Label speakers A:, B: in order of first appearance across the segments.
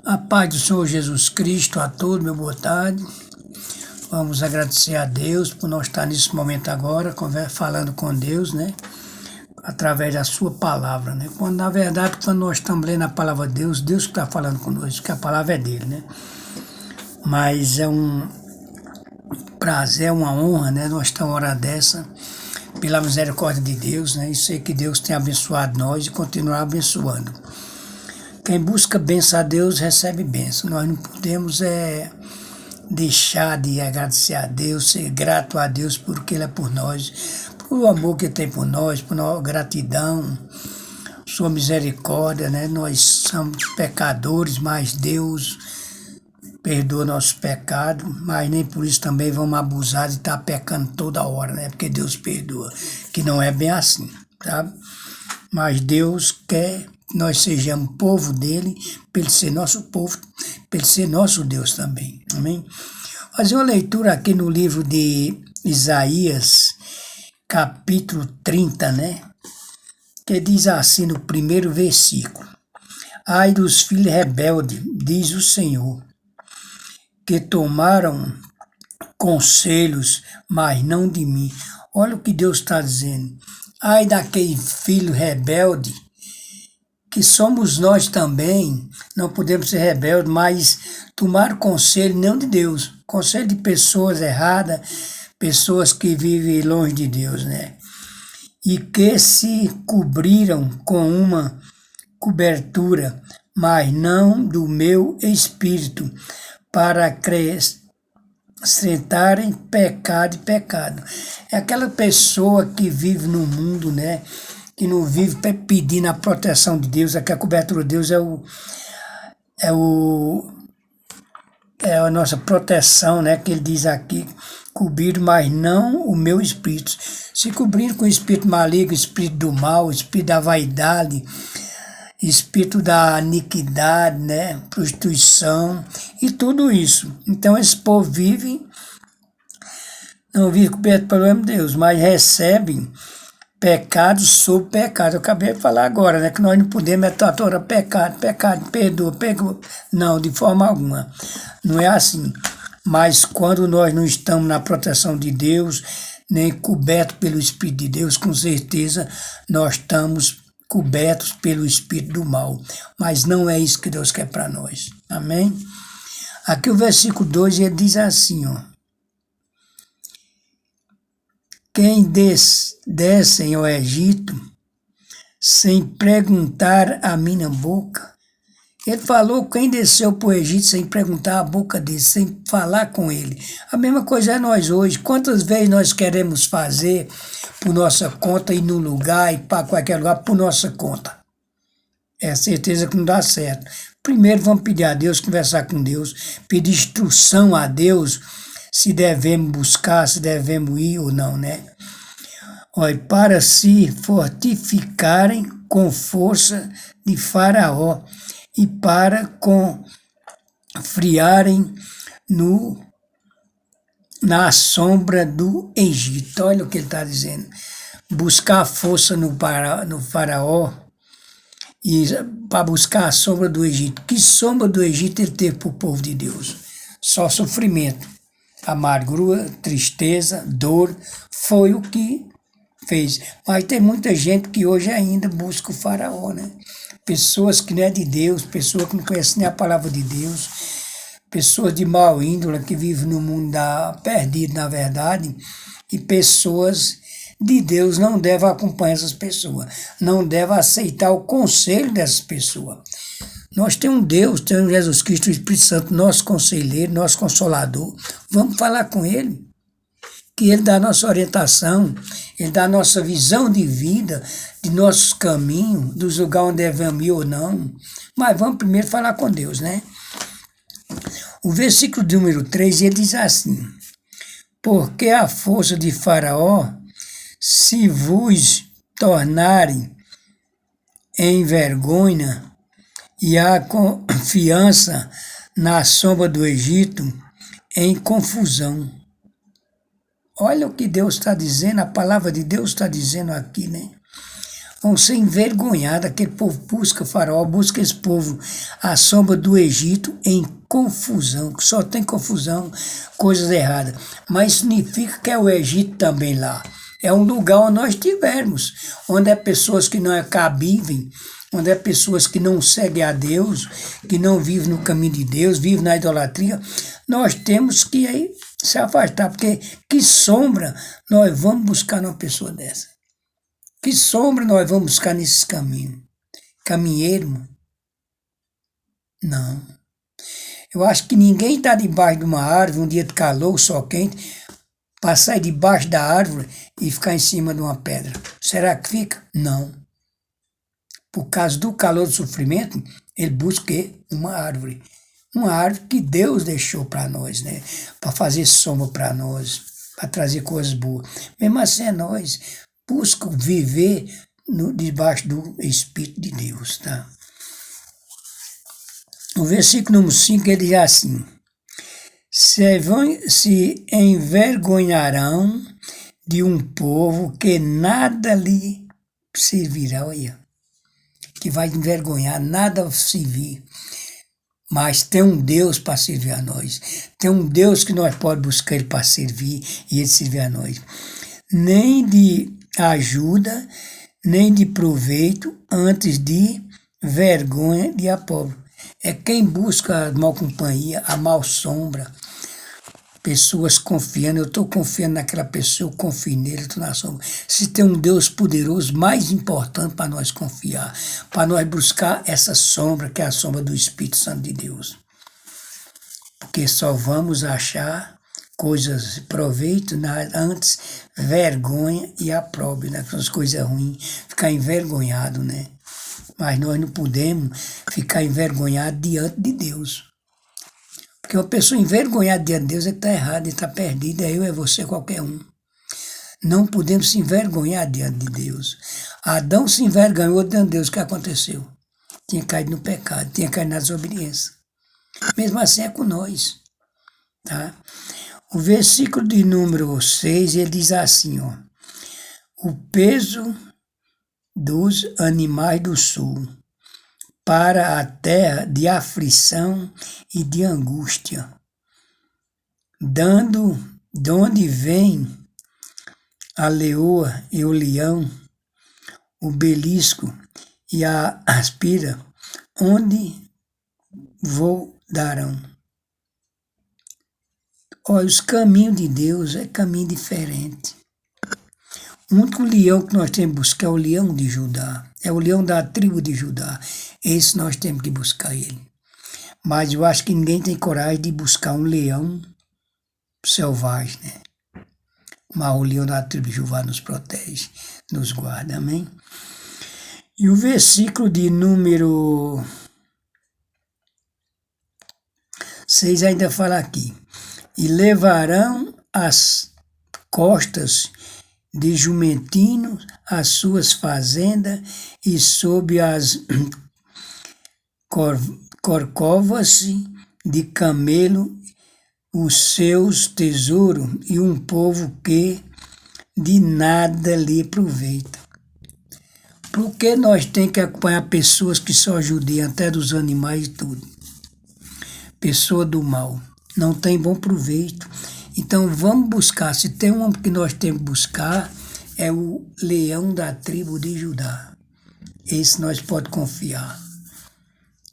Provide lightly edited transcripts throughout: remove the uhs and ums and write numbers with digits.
A: A paz do Senhor Jesus Cristo a todos, meu boa tarde. Vamos agradecer a Deus por nós estar nesse momento agora, falando com Deus, né? Através da sua palavra, né? Quando, na verdade, quando nós estamos lendo a palavra de Deus, Deus que está falando conosco, que a palavra é dele, né? Mas é um prazer, é uma honra, né? Nós estamos uma hora dessa, pela misericórdia de Deus, né? E sei que Deus tem abençoado nós e continuará abençoando. Quem busca bênção a Deus recebe bênção. Nós não podemos deixar de agradecer a Deus, ser grato a Deus porque Ele é por nós, por amor que Ele tem por nós, por nossa gratidão, sua misericórdia, né? Nós somos pecadores, mas Deus perdoa nossos pecados, mas nem por isso também vamos abusar de estar pecando toda hora, né? Porque Deus perdoa, que não é bem assim, sabe? Mas Deus quer que nós sejamos povo dele, para ele ser nosso povo, para ele ser nosso Deus também, amém? Fazer uma leitura aqui no livro de Isaías, capítulo 30, né? Que diz assim no primeiro versículo: Ai dos filhos rebeldes, diz o Senhor, que tomaram conselhos, mas não de mim. Olha o que Deus está dizendo. Ai daquele filho rebelde, que somos nós também, não podemos ser rebeldes, mas tomar conselho não de Deus, conselho de pessoas erradas, pessoas que vivem longe de Deus, né? E que se cobriram com uma cobertura, mas não do meu espírito, para acrescentarem pecado e pecado. É aquela pessoa que vive no mundo, né? Que não vive pedindo a proteção de Deus, é que a cobertura de Deus é a nossa proteção, né? Que ele diz aqui, cobrir, mas não o meu espírito. Se cobrir com o espírito maligno, espírito do mal, espírito da vaidade, espírito da iniquidade, né? Prostituição e tudo isso. Então esse povo não vive coberto pelo nome de Deus, mas recebem pecado sobre pecado. Eu acabei de falar agora, né? Que nós não podemos toda pecado, perdoa. Não, de forma alguma. Não é assim. Mas quando nós não estamos na proteção de Deus, nem cobertos pelo Espírito de Deus, com certeza nós estamos cobertos pelo Espírito do mal. Mas não é isso que Deus quer para nós. Amém? Aqui o versículo 2, ele diz assim, ó. Quem descem ao Egito sem perguntar a minha boca. Ele falou quem desceu para o Egito sem perguntar a boca dele, sem falar com ele. A mesma coisa é nós hoje. Quantas vezes nós queremos fazer por nossa conta, ir no lugar, ir para qualquer lugar por nossa conta? É certeza que não dá certo. Primeiro vamos pedir a Deus, conversar com Deus, pedir instrução a Deus, se devemos buscar, se devemos ir ou não, né? Olha, para se fortificarem com força de Faraó e para confriarem na sombra do Egito. Olha o que ele está dizendo. Buscar força no Faraó e para buscar a sombra do Egito. Que sombra do Egito ele teve para o povo de Deus? Só sofrimento, amargura, tristeza, dor, foi o que fez. Mas tem muita gente que hoje ainda busca o Faraó, né? Pessoas que não é de Deus, pessoas que não conhecem nem a palavra de Deus, pessoas de mau índole que vivem no mundo perdido, na verdade, e pessoas de Deus não devem acompanhar essas pessoas, não devem aceitar o conselho dessas pessoas. Nós temos um Deus, temos Jesus Cristo, o Espírito Santo, nosso conselheiro, nosso consolador. Vamos falar com Ele, que Ele dá a nossa orientação, Ele dá a nossa visão de vida, de nossos caminhos, dos lugares onde devemos ir ou não. Mas vamos primeiro falar com Deus, né? O versículo número 3, ele diz assim: Porque a força de Faraó se vos tornarem em vergonha, e a confiança na sombra do Egito em confusão. Olha o que Deus está dizendo, a palavra de Deus está dizendo aqui, né? vão ser envergonhados. Aquele povo busca Faraó, busca esse povo à sombra do Egito em confusão, que só tem confusão, coisas erradas. Mas significa que é o Egito também lá. É um lugar onde nós estivermos, onde é pessoas que não é cabível, onde é pessoas que não seguem a Deus, que não vivem no caminho de Deus, vivem na idolatria. Nós temos que aí se afastar, porque que sombra nós vamos buscar numa pessoa dessa? Que sombra nós vamos buscar nesses caminhos? Caminheiro? Não. Eu acho que ninguém está debaixo de uma árvore, um dia de calor, sol quente, para sair debaixo da árvore e ficar em cima de uma pedra. Será que fica? Não. Por causa do calor do sofrimento, ele busca o quê? Uma árvore. Uma árvore que Deus deixou para nós, né? Para fazer sombra para nós, para trazer coisas boas. Mesmo assim, é nós buscamos viver debaixo do Espírito de Deus, tá? O versículo número 5, ele diz assim: se envergonharão de um povo que nada lhe servirá, olha, que vai envergonhar, nada servir. Mas tem um Deus para servir a nós. Tem um Deus que nós podemos buscar ele para servir e ele servir a nós. Nem de ajuda, nem de proveito, antes de vergonha de apóstolo. É quem busca a mal companhia, a mal sombra. Pessoas confiando, eu estou confiando naquela pessoa, eu confio nele, eu estou na sombra. Se tem um Deus poderoso, mais importante para nós confiar, para nós buscar essa sombra, que é a sombra do Espírito Santo de Deus. Porque só vamos achar coisas de proveito, antes vergonha e aprove, né? As coisas ruins, ficar envergonhado, né? Mas nós não podemos ficar envergonhados diante de Deus. Porque uma pessoa envergonhada diante de Deus é que está errada, está perdida, é eu, é você, qualquer um. Não podemos se envergonhar diante de Deus. Adão se envergonhou diante de Deus, o que aconteceu? Tinha caído no pecado, tinha caído na desobediência. Mesmo assim é com nós. Tá? O versículo de número 6, ele diz assim, ó: o peso dos animais do sul para a terra de aflição e de angústia, dando de onde vem a leoa e o leão, o belisco e a aspira, onde voltarão. Olha, os caminhos de Deus é caminho diferente. O único leão que nós temos que buscar é o leão de Judá. É o leão da tribo de Judá. Esse nós temos que buscar ele. Mas eu acho que ninguém tem coragem de buscar um leão selvagem, né? Mas o leão da tribo de Judá nos protege, nos guarda, amém? E o versículo de número 6 ainda fala aqui: e levarão as costas de jumentinos as suas fazendas, e sob as corcovas de camelo os seus tesouros, e um povo que de nada lhe aproveita. Por que nós temos que acompanhar pessoas que só judeiam, até dos animais e tudo? Pessoa do mal, não tem bom proveito. Então vamos buscar, se tem um que nós temos que buscar, é o leão da tribo de Judá. Esse nós podemos confiar.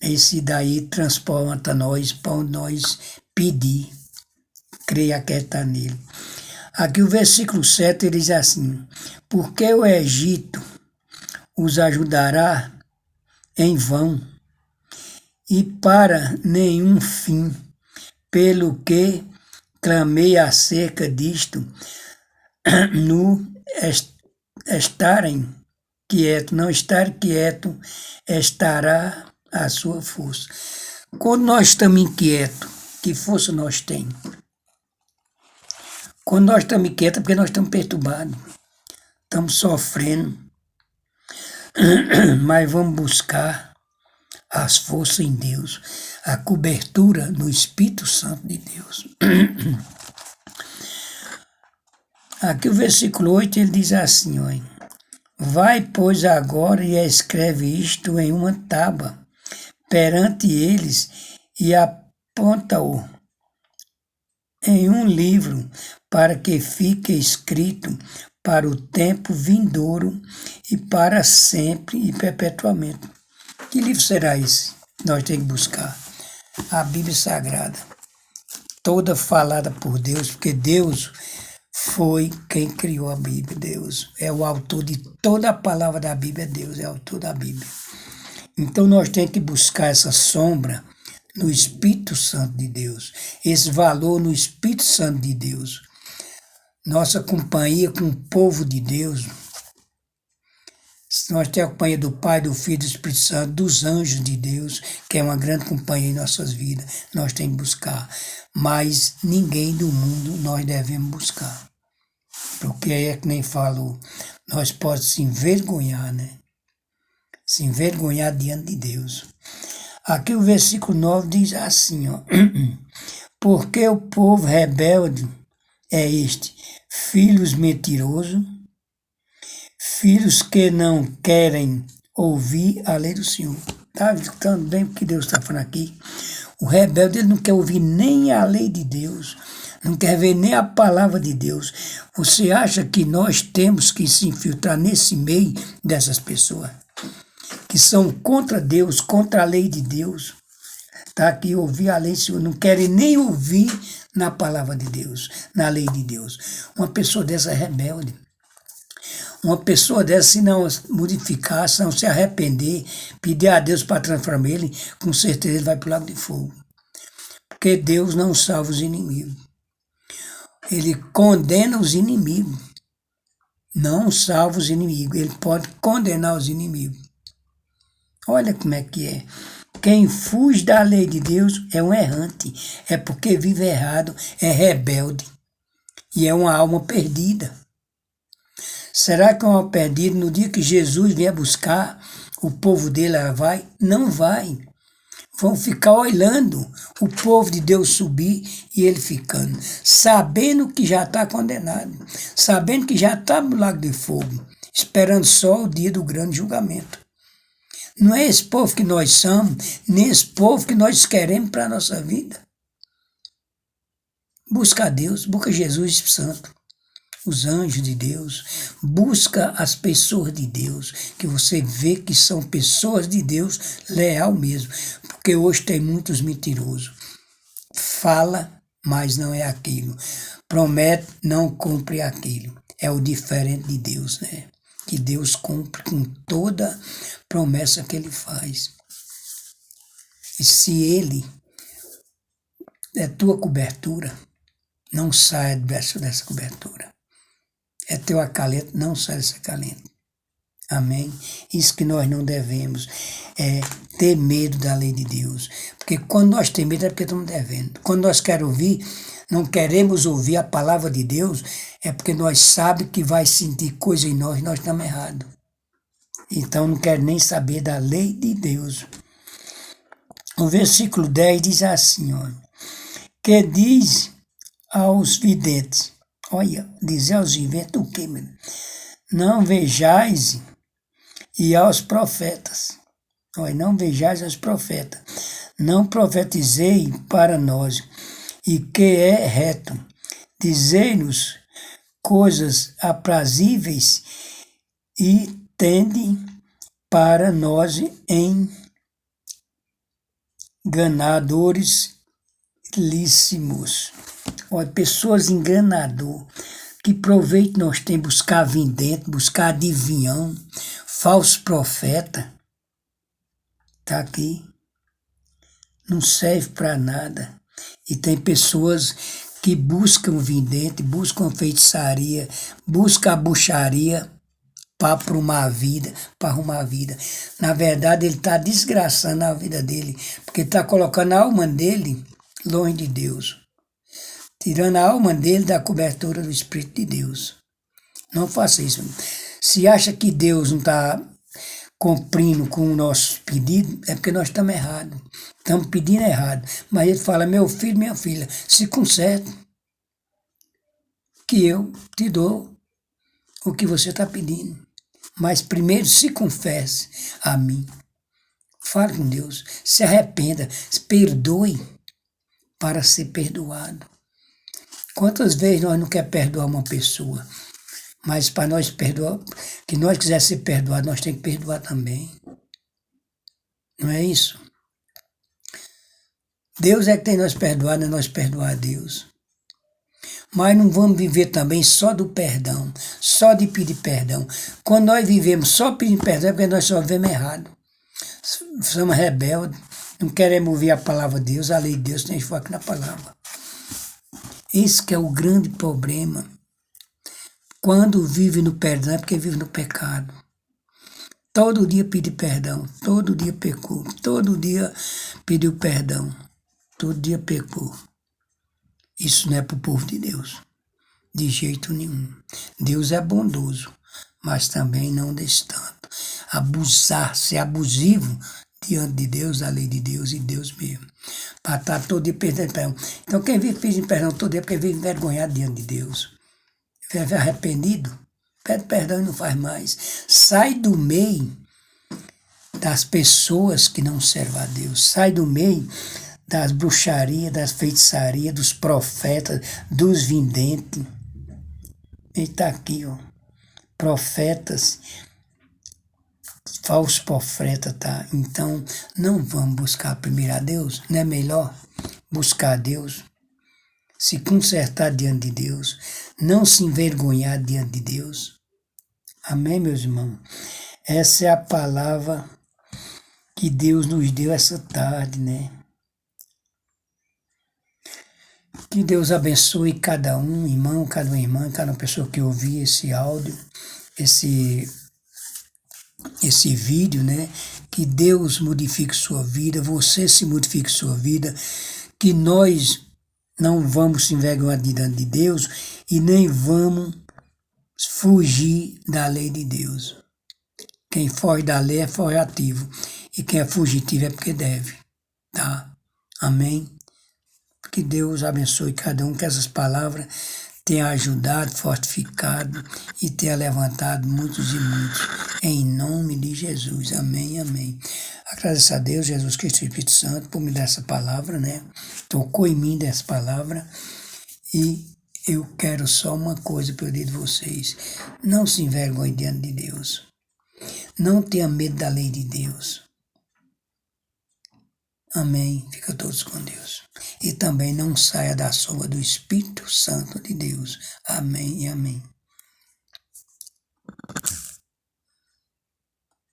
A: Esse daí transporta nós para onde nós pedir, creia que está nele. Aqui o versículo 7 ele diz assim: porque o Egito os ajudará em vão, e para nenhum fim, pelo que clamei acerca disto, no estarem quieto, não estar quieto, estará a sua força. Quando nós estamos inquietos, que força nós temos? Quando nós estamos inquietos é porque nós estamos perturbados, estamos sofrendo, mas vamos buscar as forças em Deus, a cobertura no Espírito Santo de Deus. Aqui o versículo 8 ele diz assim, ó: Vai, pois, agora e escreve isto em uma tábua perante eles e aponta-o em um livro, para que fique escrito para o tempo vindouro e para sempre e perpetuamente. Que livro será esse? Nós temos que buscar. A Bíblia Sagrada, toda falada por Deus, porque Deus foi quem criou a Bíblia. Deus é o autor de toda a palavra da Bíblia, Deus é o autor da Bíblia. Então nós temos que buscar essa sombra no Espírito Santo de Deus, esse valor no Espírito Santo de Deus. Nossa companhia com o povo de Deus, nós temos a companhia do Pai, do Filho e do Espírito Santo, dos anjos de Deus, que é uma grande companhia em nossas vidas, nós temos que buscar. Mas ninguém do mundo nós devemos buscar. Porque é que nem falou, nós podemos se envergonhar, né? Se envergonhar diante de Deus. Aqui o versículo 9 diz assim, ó. Porque o povo rebelde é este, filhos mentirosos, filhos que não querem ouvir a lei do Senhor. Está escutando bem o que Deus está falando aqui? O rebelde ele não quer ouvir nem a lei de Deus, não quer ver nem a palavra de Deus. Você acha que nós temos que se infiltrar nesse meio dessas pessoas que são contra Deus, contra a lei de Deus? Tá aqui, ouvir a lei do Senhor, não querem nem ouvir na palavra de Deus, na lei de Deus. Uma pessoa dessa é rebelde. Uma pessoa dessa, se não modificar, se não se arrepender, pedir a Deus para transformar ele, com certeza ele vai para o lago de fogo. Porque Deus não salva os inimigos. Ele condena os inimigos. Não salva os inimigos. Ele pode condenar os inimigos. Olha como é que é. Quem fuge da lei de Deus é um errante. É porque vive errado, é rebelde. E é uma alma perdida. Será que é uma alma perdida no dia que Jesus vier buscar o povo dele, ela vai? Não vai. Vão ficar olhando o povo de Deus subir e ele ficando, sabendo que já está condenado, sabendo que já está no lago de fogo, esperando só o dia do grande julgamento. Não é esse povo que nós somos, nem esse povo que nós queremos para a nossa vida. Busca a Deus, busca Jesus Santo, os anjos de Deus, busca as pessoas de Deus, que você vê que são pessoas de Deus leal mesmo, porque hoje tem muitos mentirosos. Fala, mas não é aquilo. Promete, não cumpre aquilo. É o diferente de Deus, né? Que Deus cumpre com toda promessa que Ele faz. E se Ele é tua cobertura, não saia dessa cobertura. É teu acalento, não sai desse acalento. Amém? Isso que nós não devemos é ter medo da lei de Deus. Porque quando nós temos medo é porque estamos devendo. Quando nós queremos ouvir, não queremos ouvir a palavra de Deus, é porque nós sabemos que vai sentir coisa em nós e nós estamos errados. Então não quero nem saber da lei de Deus. O versículo 10 diz assim, ó, que diz aos videntes, olha, dizer aos videntes o quê, meu? Não vejais e aos profetas. Olha, não vejais aos profetas. Não profetizei para nós, e que é reto. Dizei-nos coisas aprazíveis e tende para nós enganadores lícimos. Olha, pessoas enganadoras. Que proveito nós temos buscar vidente, buscar adivinhão, falso profeta. Está aqui. Não serve para nada. E tem pessoas que buscam vidente, buscam feitiçaria, buscam a bruxaria para arrumar a vida, Na verdade, ele está desgraçando a vida dele, porque está colocando a alma dele longe de Deus. Tirando a alma dele da cobertura do Espírito de Deus. Não faça isso. Se acha que Deus não está cumprindo com o nosso pedido, é porque nós estamos errados. Estamos pedindo errado. Mas ele fala, meu filho, minha filha, se conserte, que eu te dou o que você está pedindo. Mas primeiro se confesse a mim. Fale com Deus, se arrependa, se perdoe para ser perdoado. Quantas vezes nós não queremos perdoar uma pessoa, mas para nós perdoar, que nós quisermos ser perdoados, nós temos que perdoar também. Não é isso? Deus é que tem nós perdoar, não é nós perdoar a Deus. Mas não vamos viver também só do perdão, só de pedir perdão. Quando nós vivemos só pedindo perdão, é porque nós só vivemos errado. Somos rebeldes, não queremos ouvir a palavra de Deus, a lei de Deus, tem foco na palavra. Esse que é o grande problema. Quando vive no perdão é porque vive no pecado. Todo dia pede perdão, todo dia pecou, todo dia pediu perdão, todo dia pecou. Isso não é para o povo de Deus, de jeito nenhum. Deus é bondoso, mas também não desse tanto. Abusar, ser abusivo diante de Deus, da lei de Deus e Deus mesmo. Para estar todo dia pedindo perdão. Então quem vive pedindo perdão todo dia é porque vive envergonhado diante de Deus. Vive arrependido, pede perdão e não faz mais. Sai do meio das pessoas que não servem a Deus. Sai do meio das bruxarias, das feitiçarias, dos profetas, dos videntes. Ele está aqui, ó. Profetas, falsos profetas, tá? Então, não vamos buscar primeiro a Deus? Não é melhor buscar a Deus? Se consertar diante de Deus? Não se envergonhar diante de Deus? Amém, meus irmãos? Essa é a palavra que Deus nos deu essa tarde, né? Que Deus abençoe cada um, irmão, cada uma irmã, cada pessoa que ouvir esse áudio, esse vídeo, né? Que Deus modifique sua vida, você se modifique sua vida, que nós não vamos se envergonhar diante de Deus e nem vamos fugir da lei de Deus. Quem foge da lei é forjativo e quem é fugitivo é porque deve, tá? Amém? Que Deus abençoe cada um, que essas palavras tenham ajudado, fortificado e tenha levantado muitos e muitos. Em nome de Jesus. Amém, amém. Agradeço a Deus, Jesus Cristo e Espírito Santo, por me dar essa palavra, né? Tocou em mim dessa palavra e eu quero só uma coisa para eu dizer de vocês. Não se envergonhe diante de Deus. Não tenha medo da lei de Deus. Amém. Fica todos com Deus. E também não saia da sombra do Espírito Santo de Deus. Amém e amém.